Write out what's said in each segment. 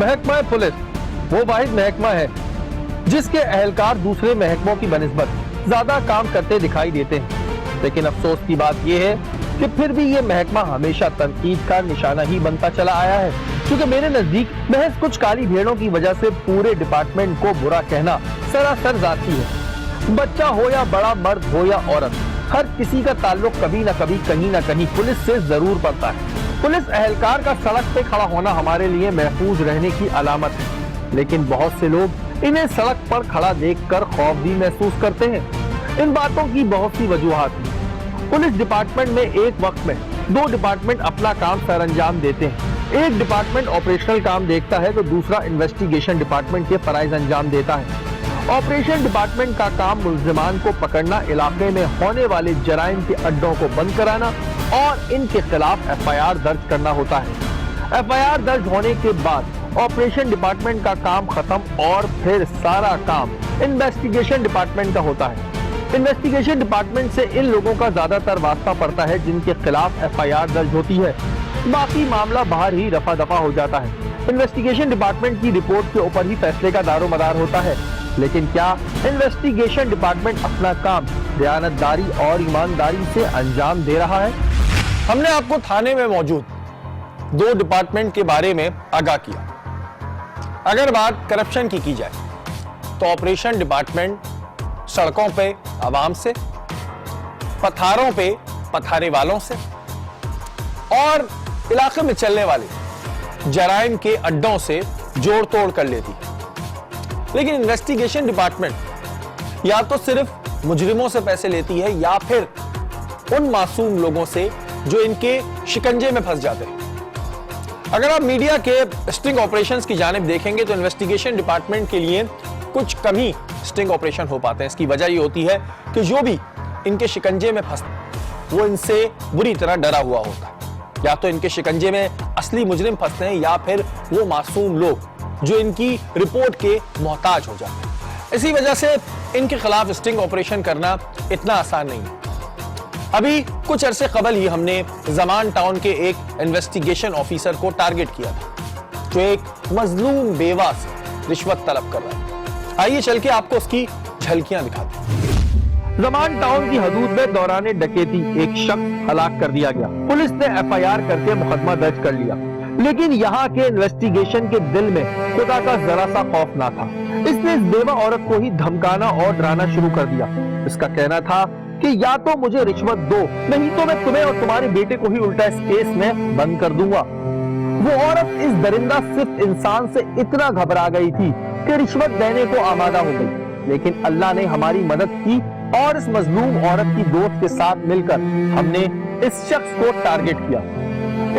महकमा पुलिस वो वाहिद महकमा है जिसके अहलकार दूसरे महकमों की बनिस्बत ज्यादा काम करते दिखाई देते हैं। लेकिन अफसोस की बात यह है कि फिर भी ये महकमा हमेशा तनकीद का निशाना ही बनता चला आया है, क्योंकि मेरे नजदीक महज कुछ काली भेड़ों की वजह से पूरे डिपार्टमेंट को बुरा कहना सरासर जाती है। बच्चा हो या बड़ा, मर्द हो या औरत, हर किसी का ताल्लुक कभी न कभी कहीं न कहीं पुलिस से जरूर पड़ता है। पुलिस अहलकार का सड़क पे खड़ा होना हमारे लिए महफूज रहने की अलामत है, लेकिन बहुत से लोग इन्हें सड़क पर खड़ा देखकर खौफ भी महसूस करते हैं। इन बातों की बहुत सी वजूहात हैं। पुलिस डिपार्टमेंट में एक वक्त में दो डिपार्टमेंट अपना काम सरअंजाम देते हैं। एक डिपार्टमेंट ऑपरेशनल काम देखता है तो दूसरा इन्वेस्टिगेशन डिपार्टमेंट के फराइज अंजाम देता है। ऑपरेशन डिपार्टमेंट का काम मुल्जिमान को पकड़ना, इलाके में होने वाले जराइम के अड्डों को बंद कराना और इनके खिलाफ एफआईआर दर्ज करना होता है। एफआईआर दर्ज होने के बाद ऑपरेशन डिपार्टमेंट का काम खत्म और फिर सारा काम इन्वेस्टिगेशन डिपार्टमेंट का होता है। इन्वेस्टिगेशन डिपार्टमेंट से इन लोगों का ज्यादातर वास्ता पड़ता है जिनके खिलाफ एफआईआर दर्ज होती है। बाकी मामला बाहर ही रफा दफा हो जाता है। इन्वेस्टिगेशन डिपार्टमेंट की रिपोर्ट के ऊपर ही फैसले का दारोमदार होता है। लेकिन क्या इन्वेस्टिगेशन डिपार्टमेंट अपना काम दयानतदारी और ईमानदारी से अंजाम दे रहा है? हमने आपको थाने में मौजूद दो डिपार्टमेंट के बारे में आगाह किया। अगर बात करप्शन की जाए तो ऑपरेशन डिपार्टमेंट सड़कों पे आवाम से, पथारों पे पथारे वालों से और इलाके में चलने वाले जराइम के अड्डों से जोड़ तोड़ कर लेती है। लेकिन इन्वेस्टिगेशन डिपार्टमेंट या तो सिर्फ मुजरिमों से पैसे लेती है या फिर उन मासूम लोगों से जो इनके शिकंजे में फंस जाते हैं। अगर आप मीडिया के स्टिंग ऑपरेशंस की जानिब देखेंगे तो इन्वेस्टिगेशन डिपार्टमेंट के लिए कुछ कम ही स्टिंग ऑपरेशन हो पाते हैं। इसकी वजह ये होती है कि जो भी इनके शिकंजे में फंसते वो इनसे बुरी तरह डरा हुआ होता है। या तो इनके शिकंजे में असली मुजरिम फंसते हैं या फिर वो मासूम लोग जो इनकी रिपोर्ट के मोहताज हो जाते हैं। इसी वजह से इनके खिलाफ स्टिंग ऑपरेशन करना इतना आसान नहीं है। अभी कुछ अरसे कबल ही हमने जमान टाउन के एक इन्वेस्टिगेशन ऑफिसर को टारगेट किया था जो एक मजलूम बेवा से रिश्वत तलब कर रहा था। आइए चल के आपको उसकी झलकियां दिखाते हैं। जमान टाउन की हदूद में दौरान डकैती एक शख्स हलाक कर दिया गया। पुलिस ने एफआईआर करके मुकदमा दर्ज कर लिया, लेकिन यहाँ के इन्वेस्टिगेशन के दिल में खुदा का जरा सा खौफ ना था। इसने इस बेवा औरत को ही धमकाना और डराना शुरू कर दिया। इसका कहना था कि या तो मुझे रिश्वत दो, नहीं तो मैं तुम्हें और तुम्हारे बेटे को ही उल्टा इस केस में बंद कर दूंगा। वो औरत इस दरिंदा सिर्फ इंसान से इतना घबरा गई थी कि रिश्वत देने को आमादा हो गई। लेकिन अल्लाह ने हमारी मदद की और इस मजलूम औरत की दोस्त के साथ मिलकर हमने इस शख्स को टारगेट किया।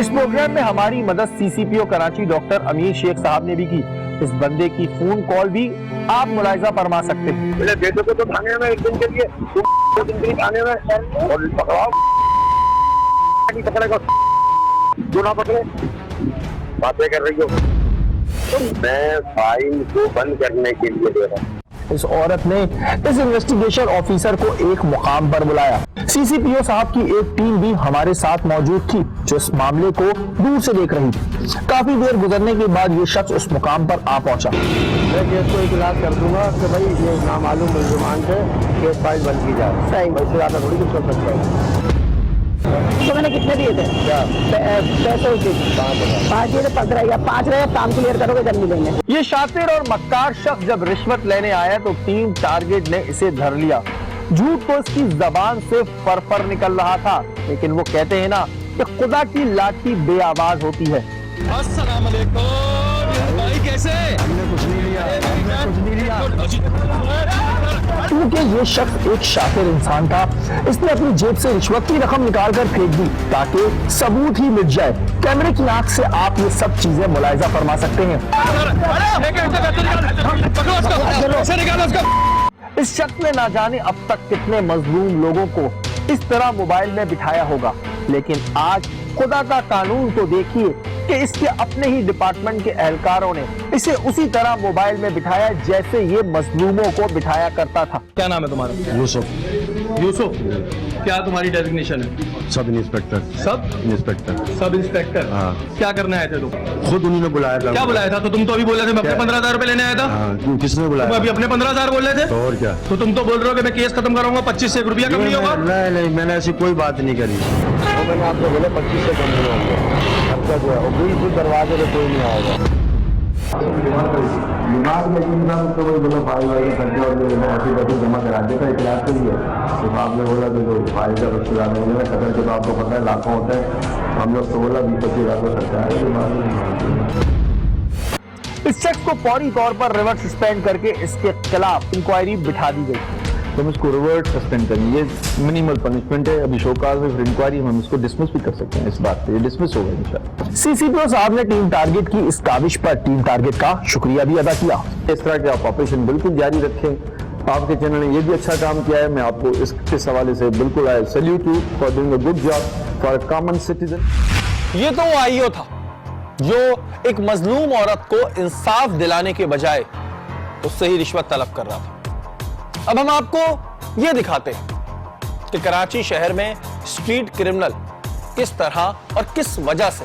इस प्रोग्राम में हमारी मदद सीसीपीओ कराची डॉक्टर अमीर शेख साहब ने भी की। इस बंदे की फोन कॉल भी आप मुलाहिजा फरमा सकते हैं। मेरे बेटे को तो थाने में एक दिन के लिए, 2 दिन के लिए थाने में और पकड़ाओ, नहीं पकड़ेगा जो ना पकड़े, बातें कर रही हो। तो मैं फाइल को बंद करने के लिए दे रहा हूँ। इस औरत ने इस इन्वेस्टिगेशन ऑफिसर को एक मुकाम पर बुलाया। सीसीपीओ साहब की एक टीम भी हमारे साथ मौजूद थी जो इस मामले को दूर से देख रही थी। काफी देर गुजरने के बाद ये शख्स उस मुकाम पर आ पहुंचा। मैं केस को इतलात कर दूंगा कि भाई ये नामालूम मुल्जिमान से केस फाइल बंद की जाए। सही, वैसे ज्यादा थोड़ी कुछ कर सकता है। तो मैंने कितने दिए थे? पैसे 5 दिए थे, 15 या 5 रहे। काम क्लियर करोगे जब मिलेंगे। ये शातिर और मक्कार शख्स जब रिश्वत लेने आया तो टीम टारगेट ने इसे धर लिया। झूठ तो इसकी जबान से फर निकल रहा था, लेकिन वो कहते हैं ना कि खुदा की लाठी बेआवाज होती है। अस्सलाम वालेकुम भाई, कैसे? हमने कुछ नहीं लिया, हमने कुछ नहीं लिया। क्योंकि ये शख्स एक शातिर इंसान था, इसने अपनी जेब से रिश्वत की रकम निकाल कर फेंक दी ताकि सबूत ही मिट जाए। कैमरे की आंख से आप ये सब चीजें मुलाहिजा फरमा सकते हैं। इस शख्स ने ना जाने अब तक कितने मजलूम लोगों को इस तरह मोबाइल में बिठाया होगा, लेकिन आज खुदा का कानून तो देखिए कि इसके अपने ही डिपार्टमेंट के एहलकारों ने इसे उसी तरह मोबाइल में बिठाया जैसे ये मजलूमों को बिठाया करता था। क्या नाम है तुम्हारा? यूसुफ। यूसुफ। क्या तुम्हारी डेजिग्नेशन है? Sub inspector. Sub inspector. Sub inspector. हाँ। क्या करने आए थे तुम? खुद उन्होंने बुलाया था। क्या बुलाया था? तो तुम तो अभी बोल रहे थे मैं अपने 15,000 रुपए लेने आया था। हाँ, किसने बुलाया? तुम अभी अपने 15,000 बोल रहे थे। तो और क्या? तो तुम तो बोल रहे हो कि मैं केस खत्म कराऊंगा, 25 से 1 रुपया कम नहीं होगा। नहीं, मैंने ऐसी कोई बात नहीं करी। वो मैंने आपको बोला 25 से कम नहीं होंगे। अब तक वो बिल्कुल दरवाजे पे कोई नहीं आएगा। दिमाग में इंसान तो वही बोला फाइल वाइल खर्चे और ऐसे पैसे जमा करा देता इतिहास के लिए। तो आपने बोला कि फाइल का कुछ ज्यादा नहीं है, खतर के तो आपको पता है लाखों होते हैं। हम लोग तो बोला 20-25 हज़ार खर्चा है। दिमाग में इस शख्स को फौरी तौर पर रिवर्स सस्पेंड करके इसके खिलाफ इंक्वायरी बिठा दी गई। तो हम इसको रिवर्ट सस्पेंड करेंगे, ये मिनिमल पनिशमेंट है। अभी शोकाज में फिर इंक्वायरी हम इसको डिसमिस भी कर सकते हैं। इस बात पे ये डिसमिस होगा इंशाल्लाह। सीसीपीओ साहब ने टीम टारगेट की इस काविश पर टीम टारगेट का शुक्रिया भी अदा किया। इस तरह के आप ऑपरेशन बिल्कुल जारी रखें। आपके चैनल ने ये भी अच्छा काम किया है, मैं आपको इस हवाले से बिल्कुल आई salute you for doing a good job for a common citizen. ये तो वो आईओ था जो एक मजलूम औरत को इंसाफ दिलाने के बजाय उससे ही रिश्वत तलब कर रहा था। अब हम आपको यह दिखाते हैं कि कराची शहर में स्ट्रीट क्रिमिनल किस तरह और किस वजह से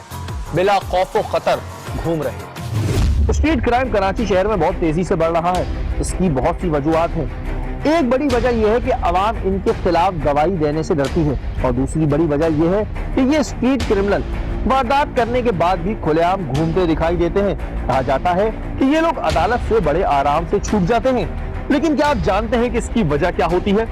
बिला खौफ व खतर घूम रहे हैं। स्ट्रीट क्राइम कराची शहर में बहुत तेजी से बढ़ रहा है। इसकी बहुत सी वजूहात हैं। एक बड़ी वजह यह है कि अवाम इनके खिलाफ गवाही देने से डरती है और दूसरी बड़ी वजह यह है कि ये स्ट्रीट क्रिमिनल वारदात करने के बाद भी खुलेआम घूमते दिखाई देते हैं। कहा जाता है कि ये लोग अदालत से बड़े आराम से छूट जाते हैं, लेकिन क्या आप जानते हैं कि इसकी वजह क्या होती है?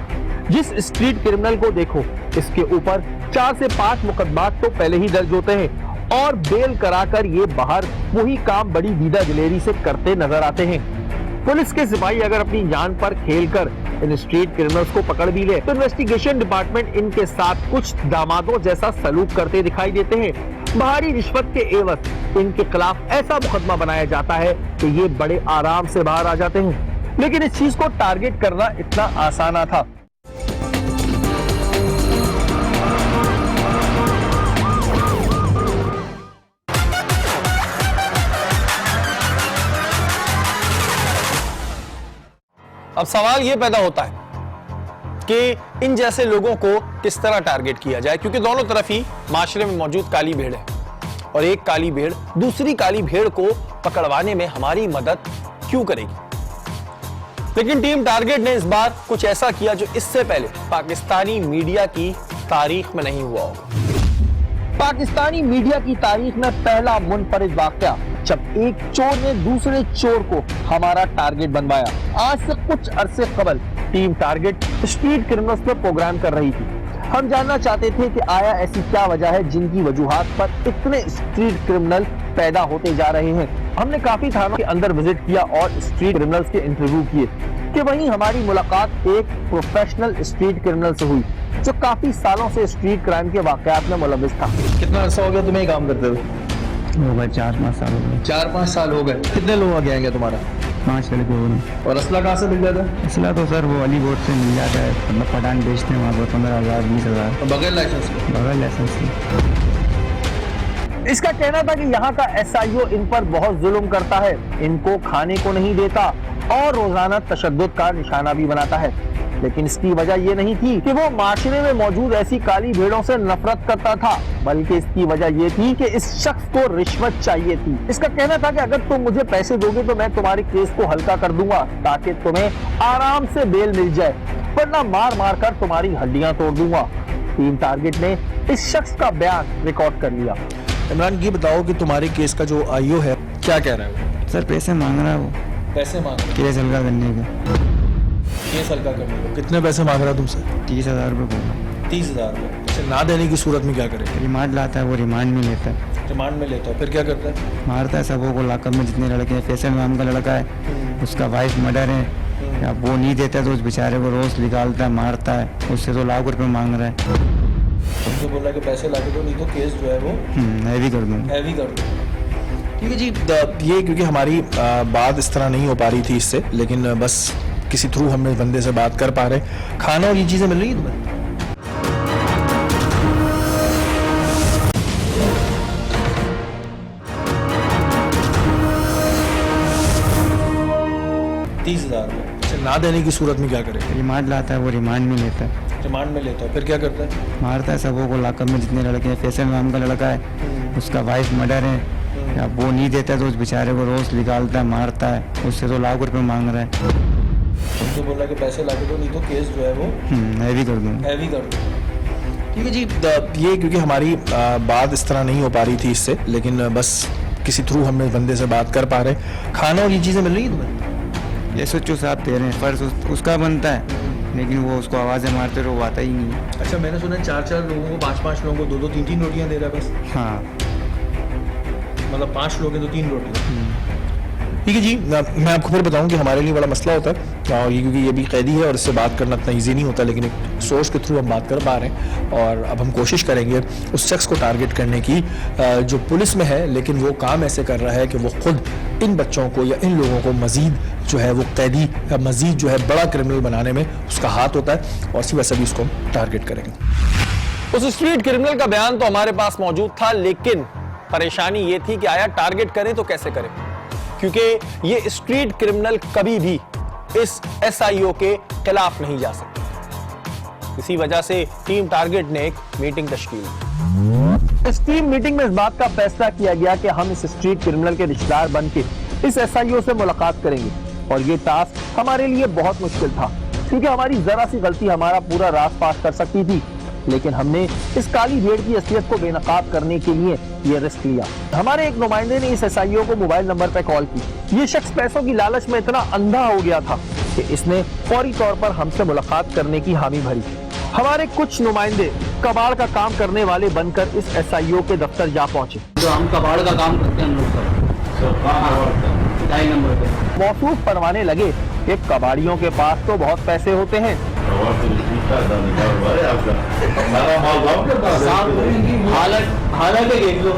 जिस स्ट्रीट क्रिमिनल को देखो, इसके ऊपर 4 से 5 मुकदमात तो पहले ही दर्ज होते हैं और बेल कराकर ये बाहर वही काम बड़ी दीदा दिलेरी से करते नजर आते हैं। पुलिस के सिपाही अगर अपनी जान पर खेलकर इन स्ट्रीट क्रिमिनल्स को पकड़ भी ले तो इन्वेस्टिगेशन डिपार्टमेंट इनके साथ कुछ दामादों जैसा सलूक करते दिखाई देते हैं। भारी रिश्वत के एवज इनके खिलाफ ऐसा मुकदमा बनाया जाता है कि ये बड़े आराम से बाहर आ जाते हैं। लेकिन इस चीज को टारगेट करना इतना आसान ना था। अब सवाल यह पैदा होता है कि इन जैसे लोगों को किस तरह टारगेट किया जाए, क्योंकि दोनों तरफ ही माशरे में मौजूद काली भेड़ है और एक काली भेड़ दूसरी काली भेड़ को पकड़वाने में हमारी मदद क्यों करेगी। लेकिन टीम टारगेट ने इस बार कुछ ऐसा किया जो इससे पहले पाकिस्तानी मीडिया की तारीख में नहीं हुआ होगा। पाकिस्तानी मीडिया की तारीख में पहला मुनफरिद वाकया जब एक चोर ने दूसरे चोर को हमारा टारगेट बनवाया। आज से कुछ अरसे कबल टीम टारगेट स्ट्रीट क्रिमिनल्स पर प्रोग्राम कर रही थी। हम जानना चाहते थे कि आया ऐसी क्या वजह है जिनकी वजूहात पर इतने स्ट्रीट क्रिमिनल पैदा होते जा रहे हैं। हमने काफी थानों के अंदर विजिट किया और स्ट्रीट क्रिमिनल्स के इंटरव्यू किए कि वहीं हमारी मुलाकात एक प्रोफेशनल स्ट्रीट क्रिमिनल से हुई जो काफी सालों से स्ट्रीट क्राइम के वाकयात में मुलविस था। कितना अर्सा हो गया तुम्हें काम करते हुए? हो गए 4-5 साल हो गए। 4-5 साल हो गए। कितने लोग आ गए तुम्हारा? 5 लड़के हो गए। और असला कहाँ से मिल जाता है? इसलिए तो सर वो अली बोर्ड से मिल जाता है, मतलब पठान बेचते हैं वहाँ पर 15,000 20,000 बगैर लाइसेंस के? बगैर लाइसेंस के। इसका कहना था कि यहाँ का SIO इन पर बहुत जुल्म करता है, इनको खाने को नहीं देता और रोजाना तशद्दुद का निशाना भी बनाता है। लेकिन इसकी वजह यह नहीं थी कि वो माशरे में मौजूद ऐसी काली भेड़ों से नफरत करता था, बल्कि इसकी वजह यह थी कि इस शख्स को रिश्वत चाहिए थी। इसका कहना था कि अगर तुम मुझे पैसे दोगे तो मैं तुम्हारे केस को हल्का कर दूंगा ताकि तुम्हें आराम से बेल मिल जाए, वरना मार मार कर तुम्हारी हड्डियां तोड़ दूंगा। टीम टारगेट ने इस शख्स का बयान रिकॉर्ड कर लिया। इमरान, ये बताओ कि तुम्हारे केस का जो आईओ है क्या कह रहा है? सर पैसे मांग रहा है वो, पैसे मांग रहा है केस हल्का करने के। केस हल्का करने को कितने पैसे मांग रहा है तुमसे? 30,000 रुपये बोला। 30,000 रुपये। अच्छा, ना देने की सूरत में क्या करे? रिमांड लाता है, वो रिमांड नहीं लेता है, रिमांड में लेता है, फिर क्या करता है? मारता है सबों को। लाकअप में जितने लड़के हैं, फैसल नाम का लड़का है, उसका वाइफ मर्डर है, या वो नहीं देता तो उस बेचारे को रोज निकालता है, मारता है। उससे तो लाख रुपये मांग रहा है। तुमसे बोल रहा है कि पैसे ला के दो, नहीं तो केस जो है वो हैवी कर दूँ। हैवी कर दो। ठीक है जी, ये क्योंकि हमारी बात इस तरह नहीं हो पा रही थी इससे, लेकिन बस किसी थ्रू हम इस बंदे से बात कर पा रहे। खाना और ये चीज़ें मिल रही है तुम्हें? 30,000 रुपये। अच्छा, ना देने की सूरत में क्या करे? रिमांड लाता है, वो रिमांड में लेता है, रिमांड में लेता है, फिर क्या करता है? मारता है सबों को। लॉकअप में जितने लड़के हैं, फैसल नाम का लड़का है, उसका वाइफ मर्डर है, अब वो नहीं देता तो उस बेचारे को रोज निकालता है, मारता है, उससे तो लाख रुपए मांग रहा है। उनसे बोला कि पैसे ला के दो, नहीं तो केस जो है वो हैवी कर दूँ। हैवी कर दो। ठीक है जी, ये क्योंकि हमारी बात इस तरह नहीं हो पा रही थी इससे, लेकिन बस किसी थ्रू हम इस बंदे से बात कर पा रहे। खाना और ये चीज़ें मिल रही है तुम्हें? ये सोचो साहब दे रहे हैं, फर्ज उसका बनता है, लेकिन वो उसको आवाज़ें मारते रहो, वो आता ही नहीं है। अच्छा, मैंने सुना 4-4 लोगों को, 5-5 लोगों को 2-2, 3-3 रोटियां दे रहा है बस। हाँ, मतलब 5 लोग हैं तो 3 रोटियां। ठीक है जी, मैं आपको फिर बताऊं कि हमारे लिए बड़ा मसला होता है, और ये क्योंकि ये भी कैदी है और इससे बात करना इतना ईजी नहीं होता, लेकिन एक सोर्स के थ्रू हम बात कर पा रहे हैं। और अब हम कोशिश करेंगे उस शख्स को टारगेट करने की जो पुलिस में है, लेकिन वो काम ऐसे कर रहा है कि वो खुद इन बच्चों को या इन लोगों को मजीद जो है वो कैदी या मजीद जो है बड़ा क्रिमिनल बनाने में उसका हाथ होता है, और इसी वजह से भी उसको हम टारगेट करेंगे। उस स्ट्रीट क्रिमिनल का बयान तो हमारे पास मौजूद था, लेकिन परेशानी ये थी कि आया टारगेट करें तो कैसे करें, क्योंकि ये स्ट्रीट क्रिमिनल कभी भी इस एसआईओ के खिलाफ नहीं जा सकते। इसी वजह से टीम टारगेट ने एक मीटिंग तश्कील की। इस टीम मीटिंग में इस बात का फैसला किया गया कि हम इस स्ट्रीट क्रिमिनल के रिश्तेदार बन के इस एसआईओ से मुलाकात करेंगे, और ये टास्क हमारे लिए बहुत मुश्किल था, क्योंकि हमारी जरा सी गलती हमारा पूरा राज पास कर सकती थी। लेकिन हमने इस काली भेड़ की असलियत को बेनकाब करने के लिए ये रिस्क लिया। हमारे एक नुमाइंदे ने इस एसआईओ को मोबाइल नंबर पर कॉल की। ये शख्स पैसों की लालच में इतना अंधा हो गया था कि इसने फौरी तौर पर हमसे मुलाकात करने की हामी भरी। हमारे कुछ नुमाइंदे कबाड़ का काम करने वाले बनकर इस एसआईओ के दफ्तर जा पहुंचे। जो हम कबाड़ का काम करते हैं नंबर पे मौसूफ फरमाने लगे कि कबाड़ियों के पास तो बहुत पैसे होते हैं, हालत देख लो।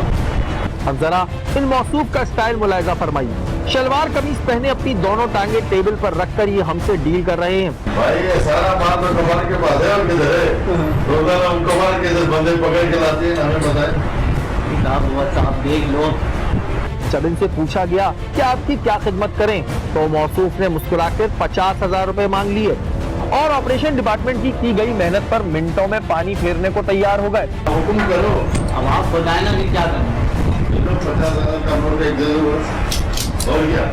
अब जरा इन मौसूफ का स्टाइल मुलायजा फरमाइए। शलवार कमीज पहने अपनी दोनों टांगे टेबल पर रखकर ये हमसे डील कर रहे हैं। भाई ये सारा माल तो कबाड़ के पास है, और किधर है? रोजाना हम कबाड़ के इधर बंदे पकड़ के लाते हैं, हमें बताए। साहब देख लो। जब इनसे पूछा गया कि आपकी क्या खिदमत करें, तो मौसूफ ने मुस्कुराकर 50,000 रुपए मांग लिए और ऑपरेशन डिपार्टमेंट की गई मेहनत पर मिनटों में पानी फेरने को तैयार हो गए। हुक्म करो, अब आप बताए ना कि क्या करना है। 50,000 का नोट एक दे दो बस, और क्या?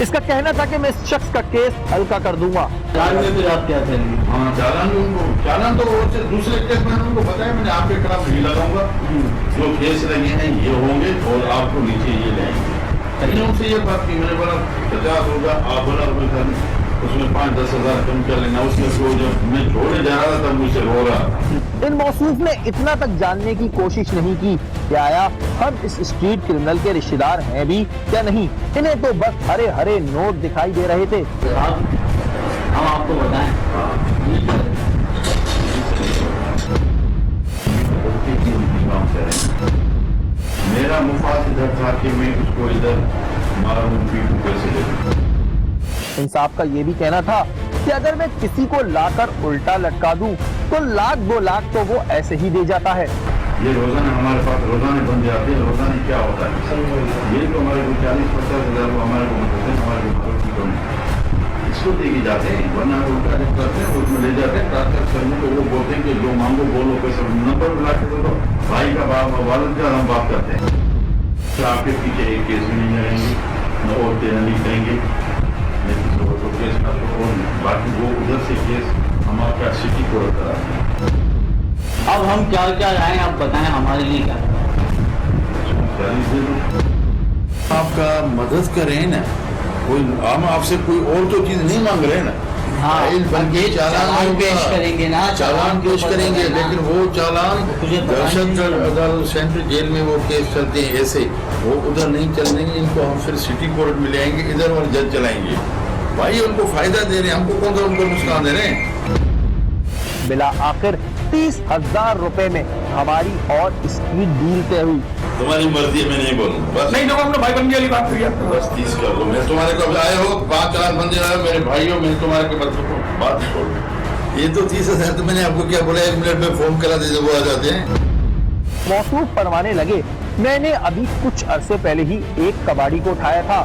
इसका कहना था कि मैं इस शख्स का केस हल्का कर दूंगा। चार में फिर आप क्या करेंगे? हाँ, चालान तो वो दूसरे केस में उनको बताया, मैंने आपके खिलाफ नहीं लगाऊंगा, जो केस लगे हैं ये होंगे और आपको नीचे ये लेंगे। लेकिन उनसे ये बात की, मैंने बोला 50 होगा, आप बोला उसमें 5-10 हजार कम कर लेना। उसमें जब मैं छोड़ने जा रहा था तब मुझसे रो रहा। इन मौसूफ ने इतना तक जानने की कोशिश नहीं की कि आया हम इस स्ट्रीट क्रिमिनल के रिश्तेदार हैं भी या नहीं। इन्हें तो बस हरे हरे नोट दिखाई दे रहे थे। हम आपको बताएं, मेरा मुफाद इधर था कि मैं उसको इधर मारूं, पीटूं, कैसे ले। इंसाफ का ये भी कहना था कि अगर मैं किसी को लाकर उल्टा लटका दूं तो लाख 2 लाख तो वो ऐसे ही दे जाता है। ये रोजाना हमारे पास रोजाने बन जाते हैं। रोजाना क्या होता है, ये तो हमारे को 40-50 हजार को हमारे को मिलते हैं, हमारे को इसको दे के जाते हैं, वरना उल्टा करते हैं, उसमें ले जाते हैं। ट्रांसफर करने को वो बोलते हैं कि जो मांगो बोलो, पैसे नंबर मिला के दो, भाई का बाप वालद का हम बात करते हैं। तो आपके पीछे एक केस भी नहीं रहेंगे, न और तेरह नहीं करेंगे, तो केस का तो बाकी वो उधर से केस हम आपका सिटी कोर्ट कराते हैं। अब हम क्या क्या लाएं, आप बताएं हमारे लिए क्या। आपका मदद करें ना, कोई हम आपसे कोई और तो चीज नहीं मांग रहे ना। हाँ, बल्कि चालान पेश करेंगे ना, चालान पेश करेंगे, लेकिन वो चालान दहशत सेंट्रल जेल में वो केस चलते हैं ऐसे, वो उधर नहीं चलने, इनको हम फिर सिटी कोर्ट में ले आएंगे, इधर और जज चलाएंगे। भाई उनको फायदा दे रहे हैं, हमको कौन सा उनको नुकसान दे रहे हैं। बिला आखिर 30,000 रुपए में हमारी और इसकी डील तय हुई। तुम्हारी मर्जी है, मैं नहीं बोलूँ बस। नहीं, जब हमने भाई बन वाली बात करी बस 30 कर दो। मैं तुम्हारे को आए हो 5 लाख बंदे आए मेरे भाइयों, मैं तुम्हारे को बात छोड़। ये तो 30,000 तो मैंने आपको क्या बोला, 1 मिनट में फोन करा दीजिए, वो आ जाते हैं। मौसूफ फरमाने लगे, मैंने अभी कुछ अरसे पहले ही एक कबाड़ी को उठाया था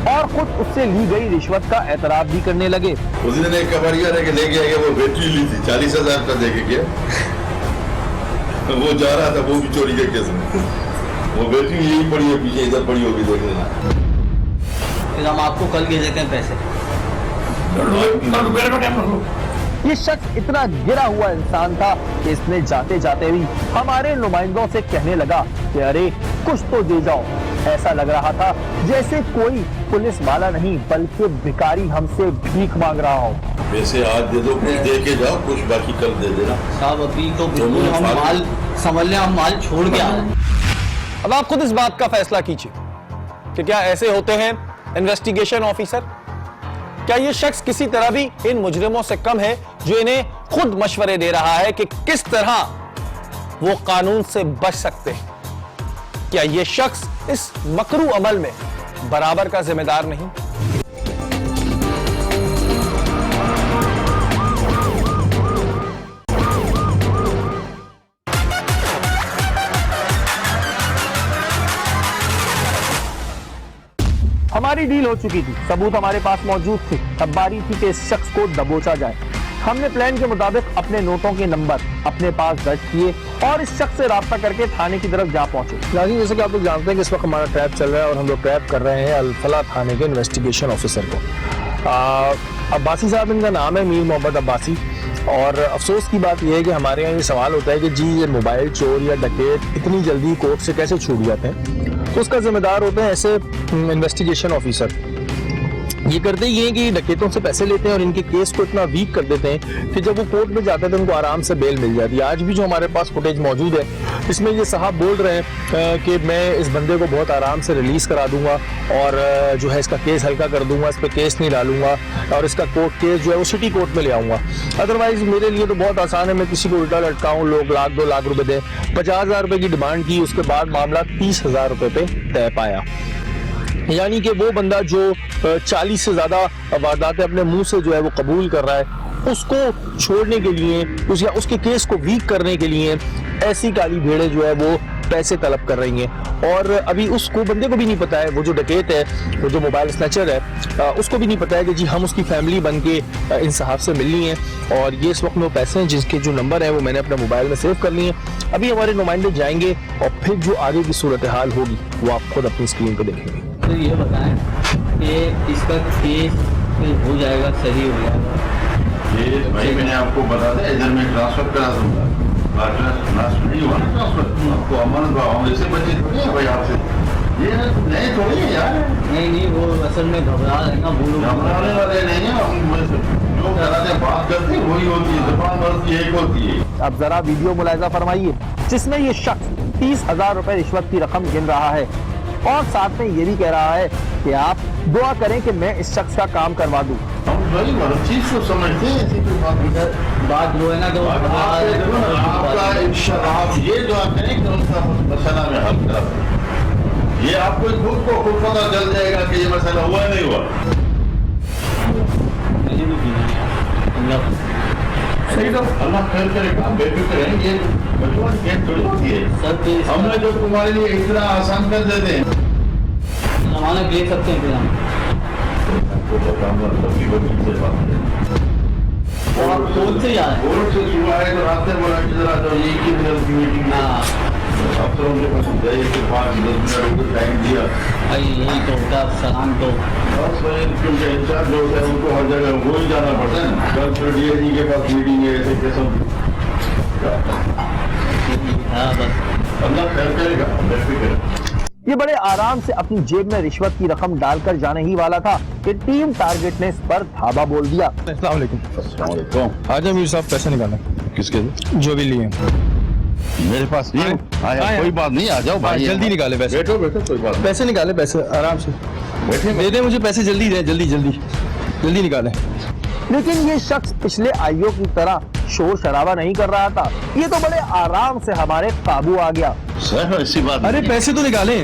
और खुद उससे ली गई रिश्वत का एतराफ भी करने लगे। उस दिन एक कबाड़िया लेके गया वो बैटरी ली थी 40,000 का देके गया। वो जा रहा था वो भी चोरी के केस में। वो बैटरी यही पड़ी है पीछे इधर पड़ी होगी देख लेना। फिर हम आपको कल भेज देते हैं पैसे। ये शख्स इतना गिरा हुआ इंसान था कि इसने जाते जाते भी हमारे नुमाइंदों से कहने लगा कि अरे कुछ तो दे जाओ। ऐसा लग रहा था जैसे कोई पुलिस वाला नहीं बल्कि भिखारी हमसे भीख मांग रहा हो। पैसे आज दे दो कुछ दे के जाओ कुछ बाकी कल दे देना। साहब अभी तो बिल्कुल हम माल समझ लें, हम माल छोड़ के आ रहे हैं। अब आप खुद इस बात का फैसला कीजिए कि क्या ऐसे होते हैं इन्वेस्टिगेशन ऑफिसर? क्या ये शख्स किसी तरह भी इन मुजरिमों से कम है जो इन्हें खुद मशवरे दे रहा है कि किस तरह वो कानून से बच सकते हैं? क्या ये शख्स इस मकरू अमल में बराबर का जिम्मेदार नहीं? हमारी डील हो चुकी थी, सबूत हमारे पास मौजूद थे। अब बारी थी कि इस शख्स को दबोचा जाए। हमने प्लान के मुताबिक अपने नोटों के नंबर अपने पास दर्ज किए और इस शख्स से राब्ता करके थाने की तरफ जा पहुंचे। नाज़रीन, जैसे कि आप लोग जानते हैं कि इस वक्त हमारा ट्रैप चल रहा है और हम लोग ट्रैप कर रहे हैं अल-फलाह थाने के इन्वेस्टिगेशन ऑफिसर को। अब्बासी साहब इनका नाम है, मीर मोहम्मद अब्बासी। और अफसोस की बात यह है कि हमारे यहाँ ये सवाल होता है कि जी ये मोबाइल चोर या डकैत इतनी जल्दी कोर्ट से कैसे छूट जाते हैं। तो उसका जिम्मेदार होते हैं ऐसे इन्वेस्टिगेशन ऑफिसर। ये करते ये हैं कि डकैतों से पैसे लेते हैं और इनके केस को इतना वीक कर देते हैं कि जब वो कोर्ट में जाते हैं तो उनको आराम से बेल मिल जाती है। आज भी जो हमारे पास फुटेज मौजूद है इसमें ये साहब बोल रहे हैं कि मैं इस बंदे को बहुत आराम से रिलीज करा दूंगा और जो है इसका केस हल्का कर दूंगा, इस पर केस नहीं डालूंगा और इसका कोर्ट केस जो है वो सिटी कोर्ट में ले आऊंगा। अदरवाइज मेरे लिए तो बहुत आसान है, मैं किसी को उल्टा लटकाऊं, लोग लाख 2 लाख रुपए दें। 50,000 रुपए की डिमांड की, उसके बाद मामला 30,000 रुपए पे तय पाया। यानी कि वो बंदा जो 40 से ज्यादा वारदातें अपने मुंह से जो है वो कबूल कर रहा है, उसको छोड़ने के लिए उसके केस को वीक करने के लिए ऐसी काली भेड़े जो है वो पैसे तलब कर रही हैं। और अभी उसको बंदे को भी नहीं पता है, वो जो डकैत है, वो जो मोबाइल स्नैचर है, उसको भी नहीं पता है कि जी हम उसकी फैमिली बन के इन साहब से मिलनी है। और ये इस वक्त में वो पैसे हैं जिसके जो नंबर है वो मैंने अपने मोबाइल में सेव कर लिए हैं। अभी हमारे नुमाइंदे जाएंगे और फिर जो आगे की सूरत हाल होगी वो आप खुद अपनी स्क्रीन पर देखेंगे। तो ये बताएं कि इसका केस हो जाएगा, सही हो जाएगा? ये भाई मैंने आपको बता दें इधर में ट्रांसफर करा दूंगा। ट्रांसफर नहीं हुआ ना, ट्रांसफर आपको अमन हम ऐसे बच्चे थोड़ी है भाई आपसे, ये नहीं थोड़ी है यार। नहीं वो असल में घबरा रहे ना, वो लोग घबराने वाले नहीं है, हम जो कराते बात करते हैं वही होती है, जबान बस एक होती है। अब जरा वीडियो मुलाहिजा फरमाइए जिसमें ये शख्स 30,000 रुपए रिश्वत की रकम गिन रहा है और साथ में ये भी कह रहा है कि आप दुआ करें कि मैं इस शख्स का काम करवा दूं। हम भाई हर चीज को समझते हैं, ऐसी कोई बात नहीं। बात वो है ना कि आपका इंशाअल्लाह ये दुआ करें कि उनका मसला में हल करा दें। ये आपको खुद को खुद पता चल जाएगा कि ये मसला हुआ नहीं हुआ। सही तो अल्लाह खैर करेगा, बेफिक्र रहें। ये बचपन गेम थोड़ी होती है, हमने जो तुम्हारे लिए इतना आसान कर देते हैं। हमारे देख सकते हैं फिर हम आप कोर्ट से जा रहे हैं? कोर्ट से सुबह आए तो रात में बोला कि जरा तो ये की मीटिंग अफसरों के पास गए तो 5-10 मिनट टाइम दिया। भाई यही तो होता सलाम तो बस क्योंकि इंचार्ज जो होता है उनको हर जगह वो ही जाना पड़ता है ना। कल फिर डीएसपी के पास मीटिंग है, ऐसे कैसे बस अल्लाह खैर करेगा, बेफिक्र। ये बड़े आराम से अपनी जेब में रिश्वत की रकम डालकर जाने ही वाला था कि टीम टारगेट ने इस पर धावा बोल दिया। अस्सलाम वालेकुम। आज मीर साहब पैसे निकालना। किसके जो भी लिए मेरे पास नहीं आया, कोई बात नहीं, आ जाओ भाई, जल्दी निकाले पैसे। बैठो बैठो, कोई बात पैसे निकाले, पैसे आराम से बैठे दे दे मुझे पैसे, जल्दी दे, जल्दी निकाले। लेकिन ये शख्स पिछले आईओ की तरह शोर शराबा नहीं कर रहा था, ये तो बड़े आराम से हमारे काबू आ गया। सर ऐसी बात अरे पैसे तो निकाले,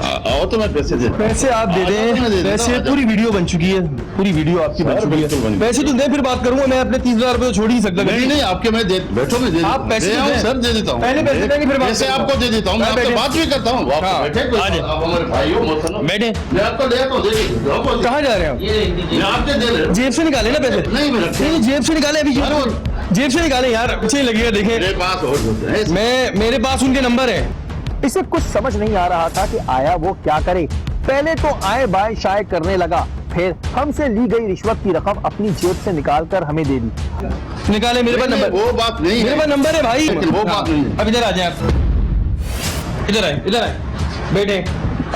आओ तो मैं पैसे दे पैसे आप दे दें, पैसे पूरी वीडियो बन चुकी है, पूरी वीडियो आपकी बन चुकी है। पैसे तो दे, फिर बात करूंगा। मैं अपने 30,000 रुपए तो छोड़ ही नहीं सकता। नहीं आपके मैं बैठो मैं दे आप पैसे दे सर दे देता हूँ। पहले पैसे देंगे फिर पैसे आपको दे देता हूँ। मैं आपसे बात भी करता हूँ। बैठे आप हमारे भाई हो, बैठे। मैं आपको ले आता हूँ। कहाँ जा रहे हैं आप? मैं आपके दे रहे जेब से निकाले ना पैसे। नहीं जेब से निकाले अभी, जेब से निकाले यार, पीछे लगेगा। देखें मेरे पास और मेरे पास उनके नंबर है। इसे कुछ समझ नहीं आ रहा था कि आया वो क्या करे। पहले तो आए बाय शाय करने लगा, फिर हमसे ली गई रिश्वत की रकम अपनी जेब से निकालकर हमें दे दी। निकाले मेरे पास नंबर। वो बात नहीं मेरे पास नंबर है भाई। वो बात नहीं है। अब इधर आ जाए आप, इधर आए बैठे,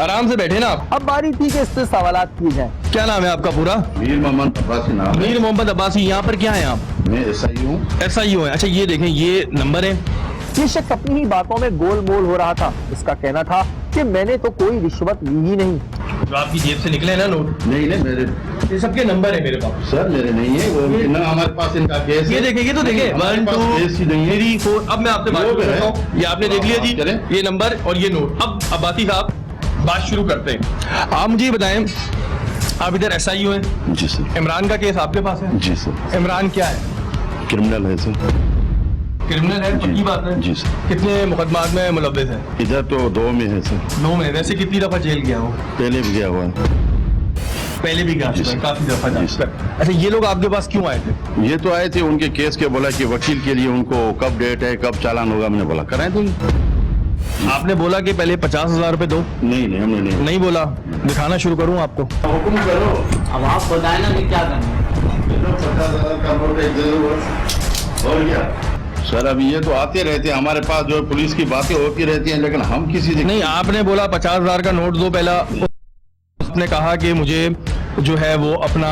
आराम से बैठे ना आप। अब बारी थी कि इससे सवालात किए जाएं। क्या नाम है आपका पूरा? मीर मोहम्मद अब्बासी नाम है। मीर मोहम्मद अब्बासी। यहाँ पर क्या है आप? मैं SI हूँ। SIO है। अच्छा ये देखें, ये नंबर है। ये शख्स अपनी ही बातों में गोलमोल हो रहा था। इसका कहना था कि मैंने तो कोई रिश्वत ली ही नहीं। जो आपकी जेब से निकले ना नोट, नहीं मेरे ये सबके नंबर है मेरे पास। सर मेरे नहीं है वो, ना हमारे पास इनका केस ये है। देखें, ये तो देखें, 1 2 केस ही नहीं है। 3 4। अब मैं आपसे बात करता हूँ। ये आपने देख लिया जी, करें। ये नंबर और ये नोट। अब अब्बासी साहब बात शुरू करते हैं। आप मुझे ये बताएं, आप इधर SIO हैं। जी सर। इमरान का केस आपके पास है? जी सर। इमरान क्या है? क्रिमिनल है सर। क्रिमिनल है, पक्की बात है? जी सर। कितने मुकदमात में मुलव्वस है? इधर तो 2 में है सर। 9 में। वैसे कितनी दफा जेल गया हो? पहले भी गया हुआ है। पहले भी गया जी सर। काफी दफा जा जी सर। चुका। अच्छा ये लोग आपके पास क्यों आए थे? ये तो आए थे उनके केस के, बोला कि वकील के लिए उनको कब डेट है, कब चालान होगा। मैंने बोला कराएं तो आपने बोला कि पहले 50,000 रुपए दो। नहीं हमने नहीं बोला। दिखाना शुरू करूं आपको? हुक्म करो। अब आप बताए ना कि क्या करना है। 50,000 का नोट है, दे दो। और क्या सर, अभी ये तो आते रहते हैं हमारे पास, जो पुलिस की बातें होती रहती हैं, लेकिन हम किसी से नहीं, आपने बोला 50,000 का नोट दो पहला। उसने कहा कि मुझे जो है वो अपना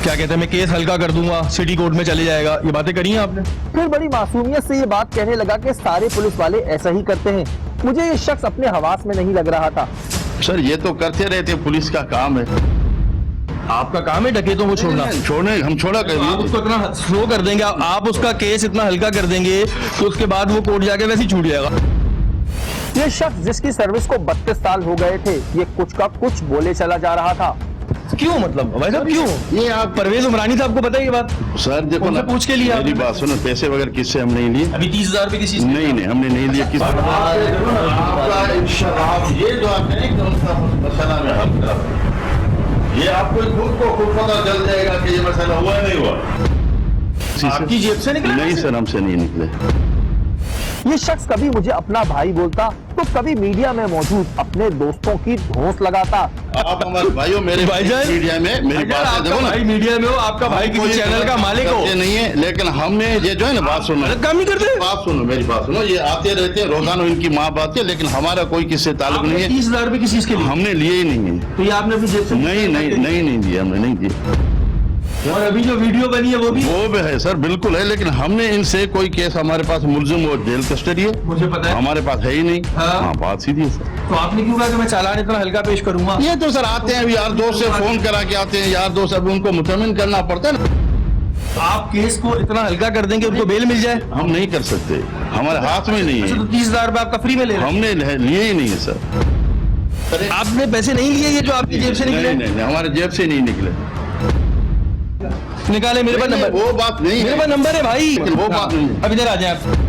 क्या कहते हैं, मैं केस हल्का कर दूंगा, सिटी कोर्ट में चले जाएगा। ये बातें करी हैं आपने? फिर बड़ी मासूमियत से ये बात कहने लगा कि सारे पुलिस वाले ऐसा ही करते हैं। मुझे ये शख्स अपने हवास में नहीं लग रहा था। सर ये तो करते रहते हैं, पुलिस का काम है। आपका काम है डकैतों को छोड़ना। छोड़ने हम छोड़ा आप कभी। उसको इतना स्लो कर देंगे, आप उसका केस इतना हल्का कर देंगे कि उसके बाद वो कोर्ट जाके वैसे ही छूट जाएगा। ये शख्स जिसकी सर्विस को 32 साल हो गए थे, ये कुछ का कुछ बोले चला जा रहा था। क्यों मतलब भाई साहब क्यों? ये आप परवेज उमरानी साहब को पता है ये बात? सर देखो उनसे ना, पूछ के लिया मेरी आपने? बात सुनो, पैसे वगैरह किससे हम नहीं लिए। अभी 30,000 रुपए किसी से? नहीं हमने नहीं लिए किसी। ये जो आप मसला में हल कर, ये आपको खुद पता चल जाएगा कि ये मसला हुआ नहीं हुआ। आपकी जेब से निकला? नहीं सर, हमसे नहीं निकले। ये शख्स कभी मुझे अपना भाई बोलता तो कभी मीडिया में मौजूद अपने दोस्तों की धौंस लगाता। आप हमारे भाइयों, मेरे भाईजान, मीडिया में मेरी बात है, देखो ना, भाई मीडिया में हो, आपका भाई किसी चैनल का मालिक हो? करते नहीं है, लेकिन हमने ये जो है ना, बात सुनो, गलत काम नहीं करते। बात सुनो, मेरी बात सुनो। ये आते रहते हैं रोजाना, इनकी माँ बात है, लेकिन हमारा कोई किससे ताल्लुक नहीं है। 30,000 रुपए किसी के लिए? हमने लिए ही नहीं है। तो ये आपने अपनी जेब से? नहीं दिए, हमने नहीं दिए। और अभी जो वीडियो बनी है वो भी है सर, बिल्कुल है, लेकिन हमने इनसे कोई केस, हमारे पास मुलजिम और जेल कस्टडी है, मुझे पता है। हमारे पास है ही नहीं। हाँ। बात सीधी है सर। तो आपने क्यों कहा कि मैं चालान इतना हल्का पेश करूंगा? ये तो सर आते हैं, यार दोस्त से फोन करा के आते हैं, यार दोस्त, अभी उनको मुतमिन करना पड़ता है ना। आप केस को इतना हल्का कर देंगे उनको बेल मिल जाए? हम नहीं कर सकते, हमारे हाथ में नहीं अच्छा, तो है। 30,000 रुपए आपका फ्री में ले रहे हैं? हमने लिए ही नहीं है सर। आपने पैसे नहीं लिए, ये जो आपकी जेब से निकले? नहीं, हमारे जेब से नहीं निकले। निकाले मेरे पास नंबर। वो बात नहीं मेरे है। पास नंबर है भाई। लेकिन वो बात नहीं है। अब इधर आ जाए आप।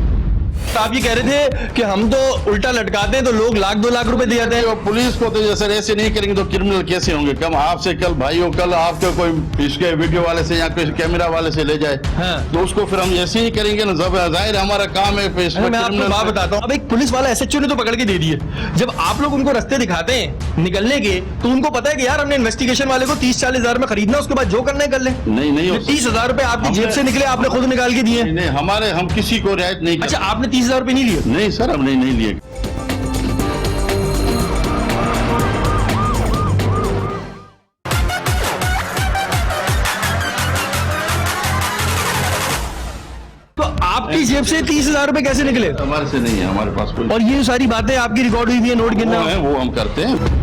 आप ये कह रहे थे कि हम तो उल्टा लटकाते हैं तो लोग 1-2 लाख रुपए दे जाते हैं। तो पुलिस को तो जैसे ऐसे नहीं करेंगे तो क्रिमिनल कैसे होंगे? कम आपसे कल भाइयों, कल आपके कोई इसके वीडियो वाले से या कोई कैमरा वाले से ले जाए, हाँ। तो उसको फिर हम ऐसे ही करेंगे ना। जाहिर है हमारा काम है। मैं आपको बात बताता हूँ। अब एक पुलिस वाला SHO ने तो पकड़ के दे दिए। जब आप लोग उनको रास्ते दिखाते हैं निकलने के, तो उनको पता है कि यार हमने इन्वेस्टिगेशन वाले को 30-40 हजार में खरीदना, उसके बाद जो करना है कर ले। नहीं 30,000 रुपए आपकी जेब से निकले, आपने खुद निकाल के दिए? नहीं, हमारे हम किसी को रियायत नहीं अच्छा, आपने 30,000 रुपए नहीं लिए? नहीं सर, हमने नहीं लिए। तो आपकी जेब से 30,000 रुपए कैसे निकले? हमारे से नहीं है, हमारे पास कोई। और ये सारी बातें आपकी रिकॉर्ड हुई हुई है, नोट गिनना? वो हम करते हैं।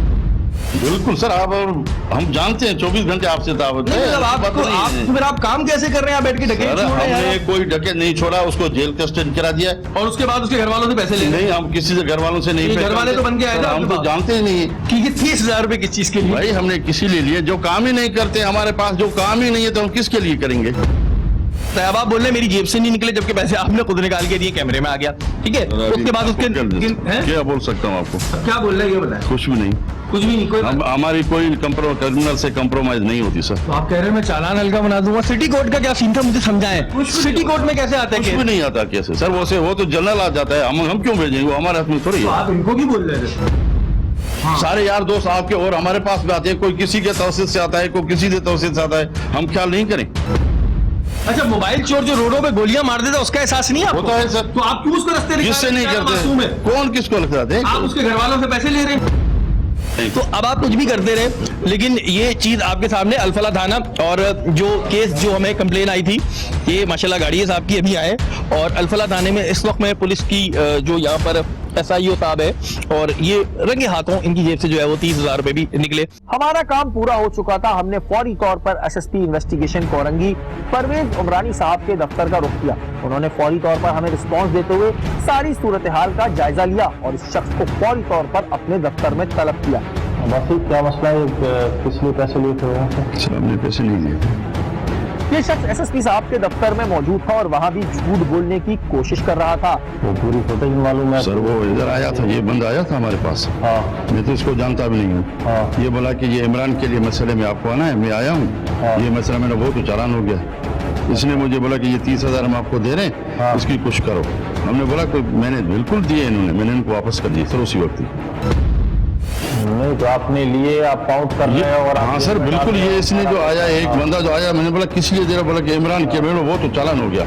बिल्कुल सर, आप और हम जानते हैं 24 घंटे आपसे दावत नहीं, मतलब आपको आप फिर आप काम कैसे कर रहे हैं? आप बैठ के डकैत सर, छोड़ रहे हैं हमने यार। कोई डकैत नहीं छोड़ा, उसको जेल कस्टडी करा दिया है। और उसके बाद उसके घर वालों से पैसे ले नहीं, हम किसी से घर वालों से नहीं ये घर वाले तो बन के आए थे हम आपके तो पास। जानते ही नहीं है कि ये 30,000 रुपए किस चीज के लिए? भाई, हमने किसी लिए लिए जो काम ही नहीं करते हमारे पास, जो काम ही नहीं है तो हम किसके लिए करेंगे? अब आप बोल रहे हैं मेरी जेब से नहीं निकले, जबकि पैसे आपने खुद निकाल के दिए, कैमरे में आ गया, ठीक है? उसके बाद उसके हैं? क्या बोल सकता हूँ आपको? क्या बोल रहे हैं ये बताएं। कुछ भी नहीं, कुछ भी नहीं, कोई बात। हमारी कोई क्रिमिनल से कंप्रोमाइज नहीं होती सर। तो आप कह रहे हैं मैं चालान हल्का बना दूंगा। सिटी कोर्ट का क्या सीन था, मुझे समझाएं। सिटी कोर्ट में कैसे आता है कुछ भी केस? नहीं आता कैसे सर, वो तो जनरल आ जाता है, हम क्यों भेजेंगे? वो हमारे हाथ में थोड़ी तो है। आप इनको भी बोल रहे थे? सारे यार दोस्त आपके और हमारे पास भी आते हैं, कोई किसी के तवसीत से आता है, कोई किसी के तवसीत से आता है, हम ख्याल नहीं करें? अच्छा, मोबाइल चोर जो रोडों पे गोलियां मार देता है उसका एहसास नहीं आपको? होता है सर। तो आप क्यों उसको रास्ते दिखा किससे रहे हैं? नहीं क्या मासूम है? करते? कौन किसको लगाते हैं? आप उसके घर वालों से पैसे ले रहे हैं। तो अब आप कुछ भी करते रहे, लेकिन ये चीज आपके सामने अल्फला थाना और जो केस जो हमें कंप्लेन आई थी, ये माशाल्लाह गाड़ी है साहब की अभी आए, और अल्फला थाने में इस वक्त में पुलिस की जो यहाँ पर SIO साहब है, और ये रंगे हाथों इनकी जेब से जो है वो 30,000 रुपए भी निकले। हमारा काम पूरा हो चुका था। हमने फौरी तौर पर SSP इन्वेस्टिगेशन कोरंगी परवेज उमरानी साहब के दफ्तर का रुख किया। उन्होंने फौरी तौर पर हमें रिस्पांस देते हुए सारी सूरत हाल का जायजा लिया और इस शख्स को फौरी तौर पर अपने दफ्तर में तलब किया। बाकी क्या मसला है, किस लिए पैसे लिए थे? सर, हमने पैसे नहीं लिए। ये शख्स SSP साहब के दफ्तर में मौजूद था और वहाँ भी झूठ बोलने की कोशिश कर रहा था। वो पूरी फुटेज मालूम है? सर, वो इधर आया था, ये बंदा आया था हमारे पास। हाँ मैं तो इसको जानता भी नहीं हूँ। हाँ। ये बोला कि ये इमरान के लिए मसले में आपको आना है, मैं आया हूँ। हाँ। ये मसला मेरा बहुत चालान हो गया। इसने मुझे बोला कि ये 30,000 हम आपको दे रहे हैं, हाँ। इसकी कुछ करो। हमने बोला कोई, मैंने बिल्कुल दिए इन्होंने, मैंने इनको वापस कर दिए सर उसी वक्त ही। नहीं, तो आपने लिए, आप काउंट कर रहे हैं? और हाँ सर, बिल्कुल। ये इसने जो आया, एक बंदा जो आया, मैंने बोला किस लिए दे रहा? बोला कि इमरान के, मैंने वो तो चालान हो गया,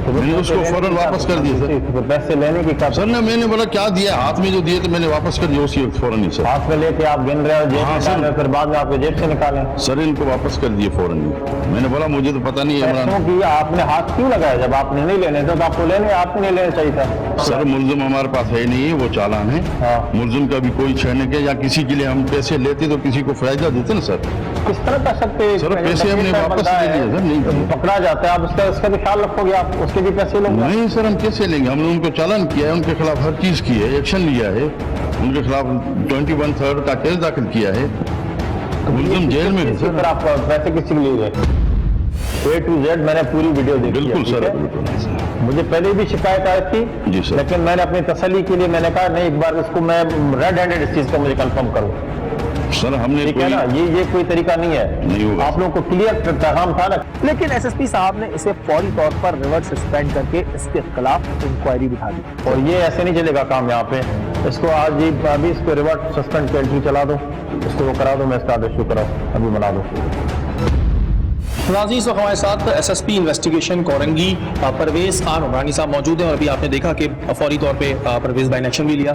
मैंने उसको फौरन वापस कर दिया सर। तो पैसे लेने की क्या? सर ने, मैंने बोला क्या दिया, हाथ में जो दिए तो मैंने वापस कर दिया उसी वक्त फौरन ही सर। हाथ में लेके आप गिन रहे हो, जेब हाँ, में सर। डाल रहे हो, फिर बाद में आपके जेब से निकालें? सर, इनको वापस कर दिए फौरन ही। मैंने बोला मुझे तो पता नहीं है पैसों इमरान। की आपने हाथ क्यों लगाया? जब आपने नहीं लेने थे तो आपको लेने, आपको नहीं लेना चाहिए था। सर, मुलजिम हमारे पास है नहीं है, वो चालान है। हाँ। मुलजिम का भी कोई छेड़ने के या किसी के लिए हम पैसे लेते तो किसी को फायदा देते ना सर। किस तरह कर सकते हैं? सर, पैसे हमने वापस ले लिए सर, नहीं तो पकड़ा जाता है, आप उसका भी ख्याल रखोगे, आप उसके भी पैसे लोगे? नहीं सर, हम कैसे लेंगे? हमने उनको चालान किया है, उनके खिलाफ हर चीज की है, एक्शन लिया है, उनके खिलाफ 21/3 का केस दाखिल किया है, मुलजिम जेल में है इसी सर। तरह आप पैसे किसी के लिए A to Z मैंने पूरी वीडियो देखी है, बिल्कुल ठीक सर, है? बिल्कुल। मुझे पहले भी शिकायत आई थी जी सर। लेकिन मैंने अपनी तसल्ली के लिए मैंने कहा नहीं, एक बार इसको मैं रेड हैंडेड इस चीज का मुझे कंफर्म करूं। सर, हमने ठीक है ना, ये कोई तरीका नहीं है। नहीं होगा। आप लोगों को क्लियर पैगाम था ना। लेकिन SSP साहब ने इसे फौरी तौर पर रिवर्स सस्पेंड करके इसके खिलाफ इंक्वायरी बिठा दी। और ये ऐसे नहीं चलेगा काम यहाँ पे। इसको आज ही अभी इसको रिवर्स सस्पेंड की एंट्री चला दो, इसको वो करा दो, मैं इसका आदेश कराओ, अभी बना दो। नाज़रीन, हमारे साथ SSP इन्वेस्टिगेशन कोरंगी परवेज खान उमरानी साहब मौजूद हैं, और अभी आपने देखा कि फौरी तौर पे परवेज भाई ने एक्शन भी लिया।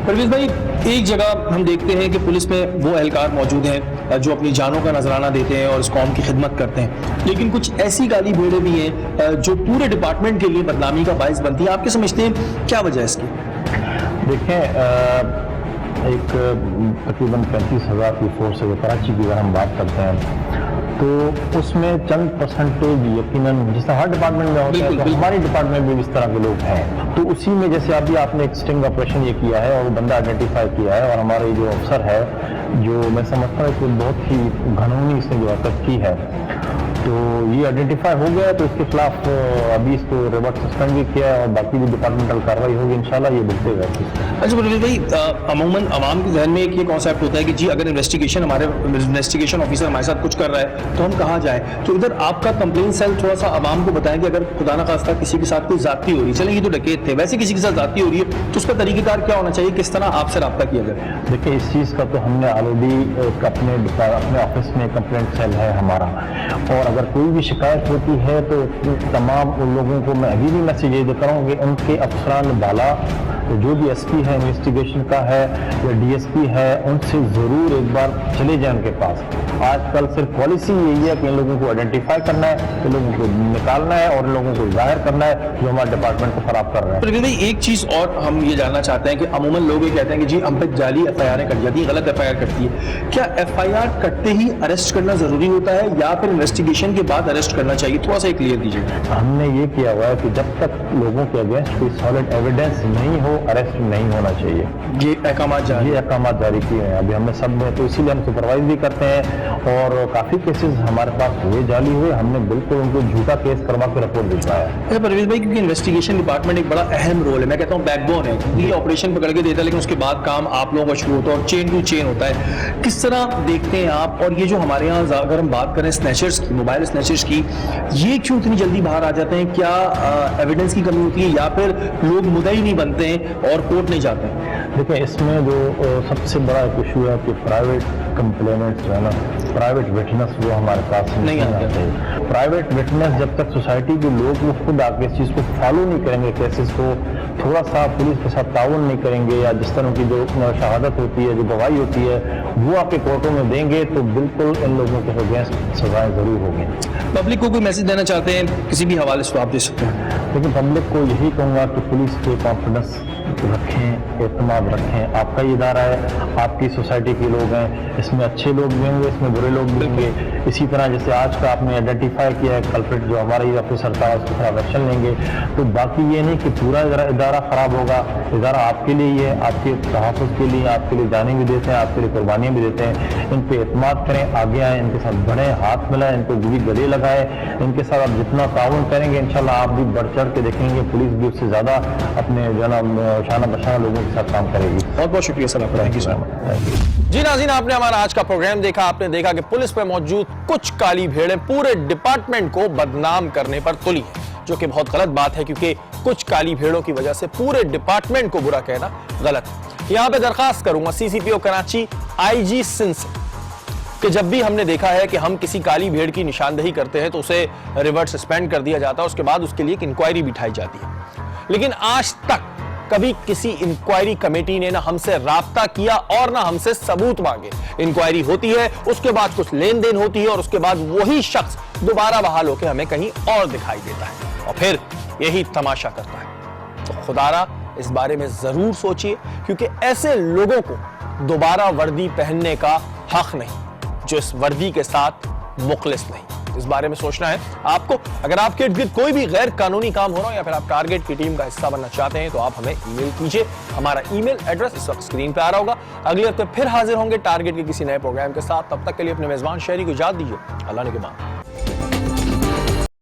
परवेज भाई, एक जगह हम देखते हैं कि पुलिस में वो एहलकार मौजूद हैं जो अपनी जानों का नजराना देते हैं और इस कौम की खिदमत करते हैं, लेकिन कुछ ऐसी गाली भेड़े भी हैं जो पूरे डिपार्टमेंट के लिए बदनामी का बायस बनती है। आप क्या समझते हैं, क्या वजह है इसकी? देखें, एक तकरीबन 35,000 की फोर्स है, कराची की अगर हम बात करते हैं तो उसमें चंद परसेंटेज यकीनन, जिस हर डिपार्टमेंट में होता है, तो हमारे डिपार्टमेंट में भी इस तरह के लोग हैं। तो उसी में जैसे अभी आपने एक स्टिंग ऑपरेशन ये किया है और वो बंदा आइडेंटिफाई किया है, और हमारे जो अफसर है, जो मैं समझता हूँ कि बहुत ही घनौनी इसने जो हरकत की है, तो ये आइडेंटिफाई हो गया, तो इसके खिलाफ अभी इसको रिवर्स सस्पेंड भी किया है और बाकी भी डिपार्टमेंटल कार्रवाई होगी इंशाल्लाह, ये बढ़तेगा। अच्छा परवेज भाई, अमूमन आवाम के जहन में एक ये कॉन्सेप्ट होता है कि जी अगर इन्वेस्टिगेशन ऑफिसर हमारे साथ कुछ कर रहा है तो हम कहाँ जाए? तो इधर आपका कंप्लेन सेल थोड़ा सा आवाम को बताएं कि अगर खुदा न खास्ता किसी के साथ कोई ज्यादती हो रही है, चलें ये तो डकैत थे, वैसे किसी के साथ ज्यादती हो रही है तो उसका तरीकेकार क्या होना चाहिए, किस तरह आपसे रब्ता किया जाए? देखिए, इस चीज़ का तो हमने ऑलरेडी अपने ऑफिस में कंप्लेंट सेल है हमारा, और अगर कोई भी शिकायत होती है तो तमाम उन लोगों को मैं अभी भी मैसेज ये देता हूँ कि उनके अफसरान बाला तो जो भी एसपी है इन्वेस्टिगेशन का है या डीएसपी है, उनसे ज़रूर एक बार चले जाए उनके पास। आजकल सिर्फ पॉलिसी यही है कि इन लोगों को आइडेंटिफाई करना है, इन लोगों को निकालना है और इन लोगों को जाहिर करना है जो हमारे डिपार्टमेंट को खराब कर रहे हैं। प्रवीण भाई, एक चीज और हम ये जानना चाहते हैं कि अमूमन लोग ये कहते हैं कि जी हम पे जाली एफआईआर कट जाती है, गलत एफआईआर कटती है। क्या एफआईआर कटते ही अरेस्ट करना जरूरी होता है या फिर इन्वेस्टिगेशन के बाद अरेस्ट करना चाहिए? थोड़ा सा क्लियर कीजिए। हमने ये किया हुआ है कि जब तक लोगों के अगेंस्ट कोई सॉलिड एविडेंस नहीं हो, अरेस्ट नहीं होना चाहिए। ये अहकाम जारी किए हैं अभी हमने सब में, तो इसीलिए हम सुपरवाइज भी करते हैं और काफी केसेस हमारे पास हुए जाली हुए, हमने बिल्कुल उनको झूठा केस करवा के रिपोर्ट भिजवाया है। परवेज भाई, क्योंकि इन्वेस्टिगेशन डिपार्टमेंट एक बड़ा अहम रोल है, मैं कहता हूँ बैकबोन है, क्योंकि ये ऑपरेशन पकड़ के देता है लेकिन उसके बाद काम आप लोगों का शुरू होता है और चेन टू चेन होता है। किस तरह देखते हैं आप? और ये जो हमारे यहाँ अगर हम बात करें स्नैचर्स की, मोबाइल स्नैचर्स की, ये क्यों इतनी जल्दी बाहर आ जाते हैं? क्या एविडेंस की कमी होती है या फिर लोग मुद्दई नहीं बनते हैं और कोर्ट नहीं जाते हैं? देखिए, इसमें जो सबसे बड़ा इशू है कि प्राइवेट कंप्लेनेंट्स जो है ना, प्राइवेट विटनेस वो हमारे पास नहीं आते। प्राइवेट विटनेस जब तक सोसाइटी के लोग वो खुद आके इस चीज़ को फॉलो नहीं करेंगे, केसेस को थोड़ा सा पुलिस के साथ ताउन नहीं करेंगे या जिस तरह की जो शहादत होती है, जो गवाही होती है, वो आपके कोर्टों में देंगे तो बिल्कुल इन लोगों के अगेंस्ट सजाएं जरूर होंगी। पब्लिक को कोई मैसेज देना चाहते हैं किसी भी हवाले से तो आप दे सकते हैं। लेकिन पब्लिक को यही कहूँगा कि पुलिस पे कॉन्फिडेंस रखें, एतमाद रखें। आपका ये इदारा है, आपकी सोसाइटी के लोग हैं, इसमें अच्छे लोग भी होंगे, इसमें बुरे लोग भी होंगे। इसी तरह जैसे आज का आपने आइडेंटिफाई किया है कल्प्रिट जो हमारा ये ऑफिसर था, उसके खिलाफ एक्शन लेंगे। तो बाकी ये नहीं कि पूरा इदारा खराब होगा। इदारा आपके लिए ही है, आपके तहफ़्फ़ुज़ के लिए, आपके लिए जाने भी देते हैं, आपके लिए कुर्बानियाँ भी देते हैं। इन पे एतमाद करें, आगे आएँ, इनके साथ बढ़ें, हाथ मिलाएं, इनको भी गले लगाएं। इनके साथ आप जितना ताउन करेंगे इंशाल्लाह आप भी बढ़ चढ़ के देखेंगे, पुलिस भी उससे ज़्यादा अपने शाना बशाना लोगों के साथ काम करेगी। बहुत बहुत शुक्रिया सर आपका, थैंक यू सो मच। जी नाज़रीन, आपने हमारा आज का प्रोग्राम देखा। आपने देखा कि पुलिस पे मौजूद कुछ काली भेड़ें पूरे डिपार्टमेंट को बदनाम करने पर तुली है, जो कि बहुत गलत बात है, क्योंकि कुछ काली भेड़ों की वजह से पूरे डिपार्टमेंट को बुरा कहना गलत है। यहां पे दरखास्त करूंगा सीसीपीओ कराची आईजी सिंध से कि जब भी हमने देखा है कि हम किसी काली भेड़ की निशानदेही करते हैं तो उसे रिवर्स सस्पेंड कर दिया जाता है, उसके बाद उसके लिए एक इंक्वायरी बिठाई जाती है। लेकिन आज तक कभी किसी इंक्वायरी कमेटी ने ना हमसे राब्ता किया और ना हमसे सबूत मांगे। इंक्वायरी होती है, उसके बाद कुछ लेन देन होती है और उसके बाद वही शख्स दोबारा बहाल होकर हमें कहीं और दिखाई देता है और फिर यही तमाशा करता है। तो खुदारा इस बारे में जरूर सोचिए, क्योंकि ऐसे लोगों को दोबारा वर्दी पहनने का हक नहीं जो इस वर्दी के साथ मुखलिस नहीं। इस बारे में सोचना है आपको। अगर आपके इर्द-गिर्द कोई भी गैर कानूनी काम हो रहा हो या फिर आप टारगेट की टीम का हिस्सा बनना चाहते हैं तो आप हमें ईमेल कीजिए। हमारा ईमेल एड्रेस इस वक्त स्क्रीन पे आ रहा होगा। अगले हफ्ते फिर हाजिर होंगे टारगेट के किसी नए प्रोग्राम के साथ। तब तक के लिए अपने मेजबान शहरी को इजाजत दीजिए। अल्लाह ने के बाद।